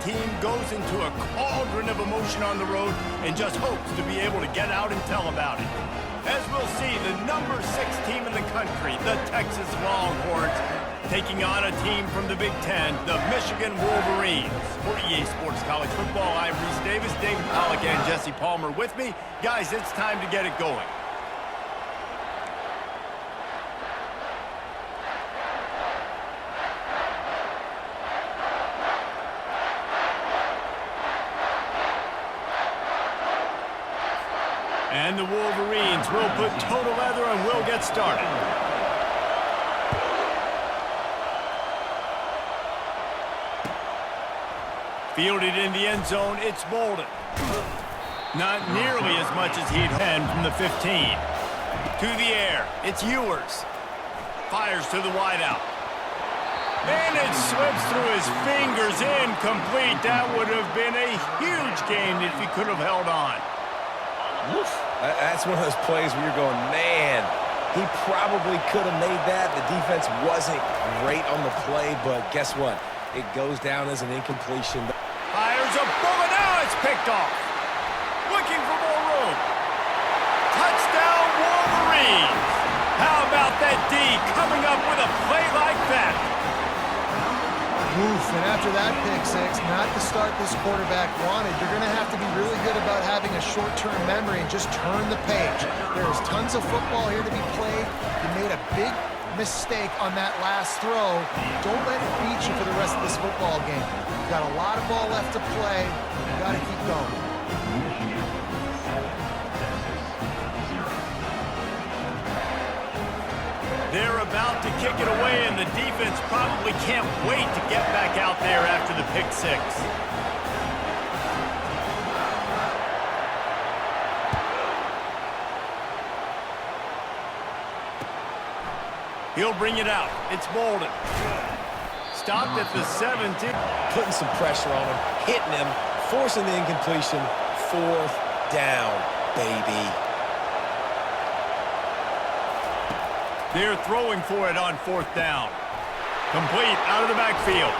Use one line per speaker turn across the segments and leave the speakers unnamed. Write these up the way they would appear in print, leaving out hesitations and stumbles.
team goes into a cauldron of emotion on the road and just hopes to be able to get out and tell about it. As we'll see, the number 6 team in the country, the Texas Longhorns, taking on a team from the Big Ten, the Michigan Wolverines. For EA Sports College Football, I'm Reese Davis, David Pollack, and Jesse Palmer with me. Guys, it's time to get it going. And the Wolverines will put total leather and will get started. Fielded in the end zone, it's Bolden. Not nearly as much as he'd had from the 15. To the air, it's Ewers. Fires to the wideout. And it slips through his fingers, incomplete. That would have been a huge gain if he could have held on.
Oof. That's one of those plays where you're going, man, he probably could have made that. The defense wasn't great on the play, but guess what? It goes down as an incompletion.
Fires a bullet. Now it's picked off. Looking for more room. Touchdown, Wolverines. How about that D coming up with a play like that?
Oof, and after that pick six, not the start this quarterback wanted. You're going to have to be really good about having a short-term memory and just turn the page. There's tons of football here to be played. You made a big mistake on that last throw. Don't let it beat you for the rest of this football game. You've got a lot of ball left to play. You've got to keep going.
They're about to kick it away, and the defense probably can't wait to get back out there after the pick six. He'll bring it out. It's Bolden. Stopped at the 17.
Putting some pressure on him, hitting him, forcing the incompletion. 4th down, baby.
They're throwing for it on 4th down. Complete out of the backfield.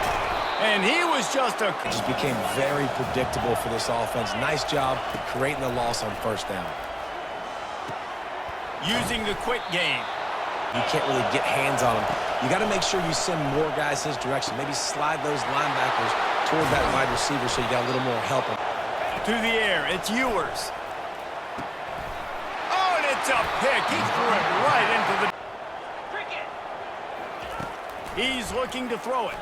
And he was just a...
It just became very predictable for this offense. Nice job creating the loss on 1st down.
Using the quick game.
You can't really get hands on him. You got to make sure you send more guys his direction. Maybe slide those linebackers toward that wide receiver so you got a little more help.
To the air, it's Ewers. Oh, and it's a pick. He threw it right into the... He's looking to throw it.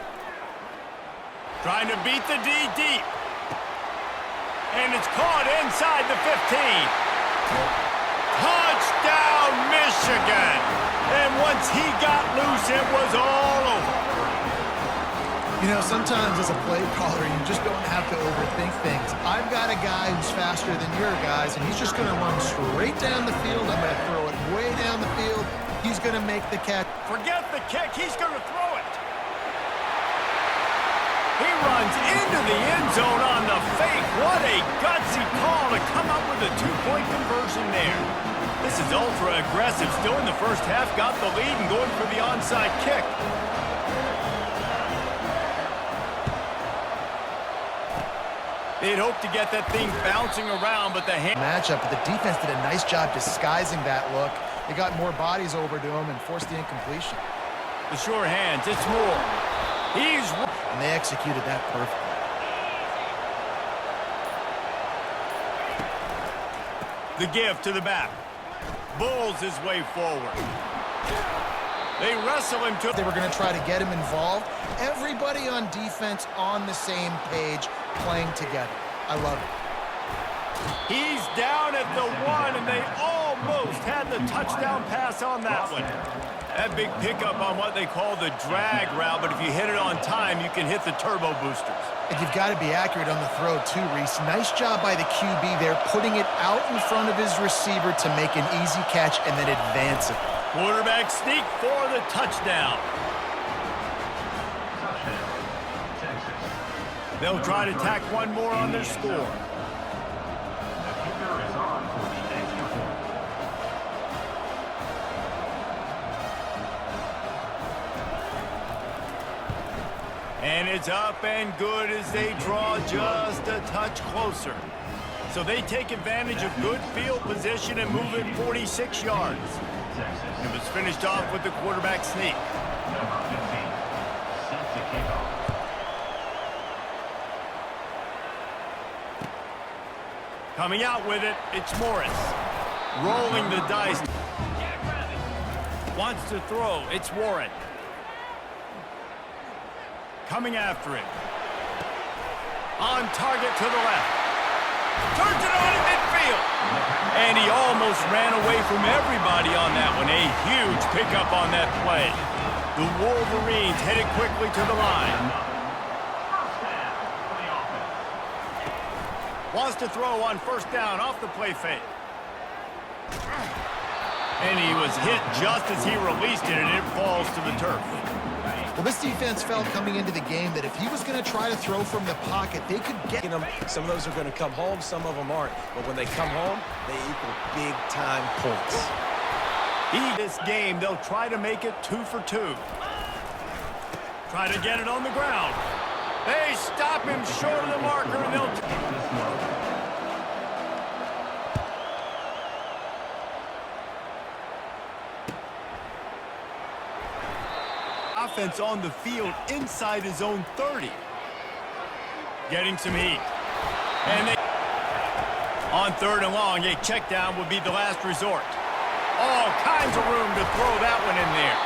Trying to beat the D deep. And it's caught inside the 15. Touchdown, Michigan. And once he got loose, it was all over.
You know, sometimes as a play caller, you just don't have to overthink things. I've got a guy who's faster than your guys, and he's just going to run straight down the field. I'm going to throw it way down the field. He's going to make the catch.
Forget the kick. He's going to throw it. He runs into the end zone on the fake. What a gutsy call to come up with a 2-point conversion there. This is ultra aggressive. Still in the first half, got the lead and going for the onside kick. They'd hope to get that thing bouncing around, but the
matchup, but the defense did a nice job disguising that look. They got more bodies over to him and forced the incompletion.
The sure hands, it's Moore.
And they executed that perfectly.
The give to the back. Bulls his way forward. They wrestle him to...
They were going to try to get him involved. Everybody on defense on the same page, playing together. I love it.
He's down at the 1, and they almost had the touchdown pass on that one. That big pickup on what they call the drag route, but if you hit it on time, you can hit the turbo boosters.
And you've got to be accurate on the throw, too, Reese. Nice job by the QB there, putting it out in front of his receiver to make an easy catch and then advance it.
Quarterback sneak for the touchdown. They'll try to tack one more on their score. And it's up and good as they draw just a touch closer. So they take advantage of good field position and move it 46 yards. It was finished off with the quarterback sneak. Coming out with it, it's Morris. Rolling the dice. Wants to throw, it's Warren. Coming after it. On target to the left. Turns it on in midfield. And he almost ran away from everybody on that one. A huge pickup on that play. The Wolverines headed quickly to the line. Wants to throw on first down off the play fake. And he was hit just as he released it, and it falls to the turf.
Well, this defense felt coming into the game that if he was going to try to throw from the pocket, they could get
Them. Some of those are going to come home, some of them aren't. But when they come home, they equal big-time points.
This game, they'll try to make it 2 for 2. Try to get it on the ground. They stop him short of the marker, and they'll... Offense on the field inside his own 30. Getting some heat. And they... On 3rd and long, a check down would be the last resort. All kinds of room to throw that one in there.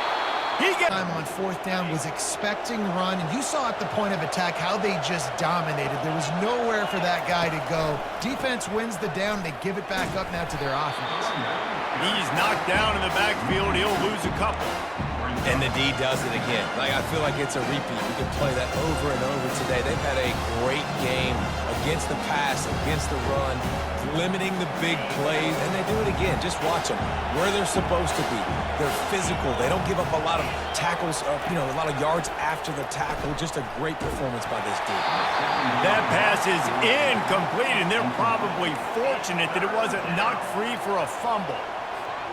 Time on 4th down was expecting run, and you saw at the point of attack how they just dominated. There was nowhere for that guy to go. Defense wins the down. They give it back up now to their offense.
He's knocked down in the backfield. He'll lose a couple.
And the D does it again. I feel like it's a repeat. We can play that over and over today. They've had a great game against the pass, against the run, limiting the big plays, and they do it again. Just watch them where they're supposed to be. They're physical. They don't give up a lot of tackles, a lot of yards after the tackle. Just a great performance by this team.
That pass is incomplete, and they're probably fortunate that it wasn't knocked free for a fumble.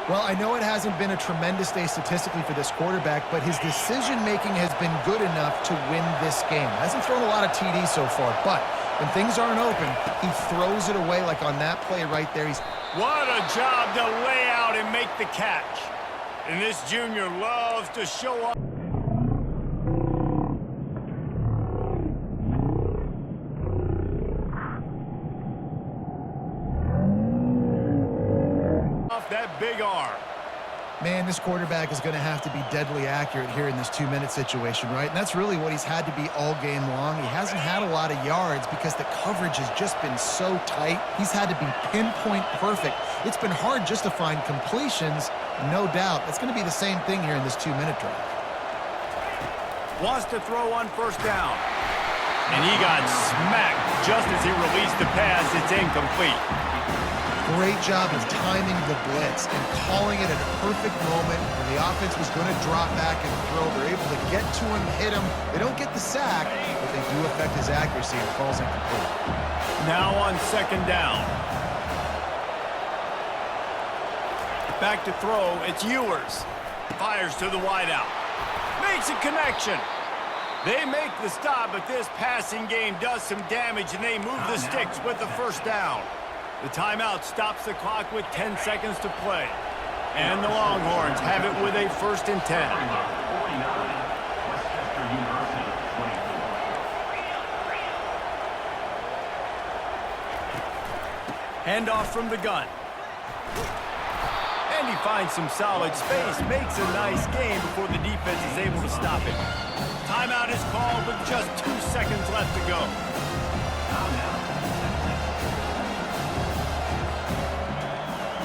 Well, I know it hasn't been a tremendous day statistically for this quarterback, but his decision-making has been good enough to win this game. Hasn't thrown a lot of TDs so far, but when things aren't open, he throws it away like on that play right there.
What a job to lay out and make the catch. And this junior loves to show off. That big arm.
Man, this quarterback is going to have to be deadly accurate here in this 2-minute situation, right? And that's really what he's had to be all game long. He hasn't had a lot of yards because the coverage has just been so tight. He's had to be pinpoint perfect. It's been hard just to find completions, no doubt. That's going to be the same thing here in this 2-minute drive.
Wants to throw on first down. And he got smacked just as he released the pass. It's incomplete.
Great job of timing the blitz and calling it at a perfect moment when the offense was going to drop back and throw. They're able to get to him, hit him. They don't get the sack, but they do affect his accuracy and falls incomplete.
Now on 2nd down. Back to throw, it's Ewers. Fires to the wideout. Makes a connection. They make the stop, but this passing game does some damage, and they move the sticks with the first down. The timeout stops the clock with 10 seconds to play. And the Longhorns have it with a 1st and 10. Handoff from the gun. And he finds some solid space, makes a nice game before the defense is able to stop it. Timeout is called with just 2 seconds left to go.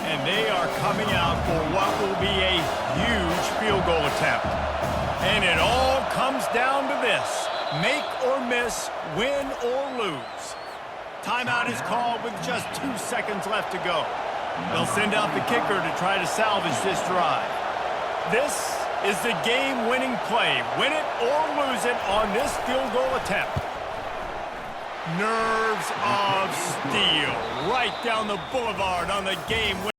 And they are coming out for what will be a huge field goal attempt. And it all comes down to this. Make or miss, win or lose. Timeout is called with just 2 seconds left to go. They'll send out the kicker to try to salvage this drive. This is the game-winning play. Win it or lose it on this field goal attempt. Nerves of steel right down the boulevard on the game-winning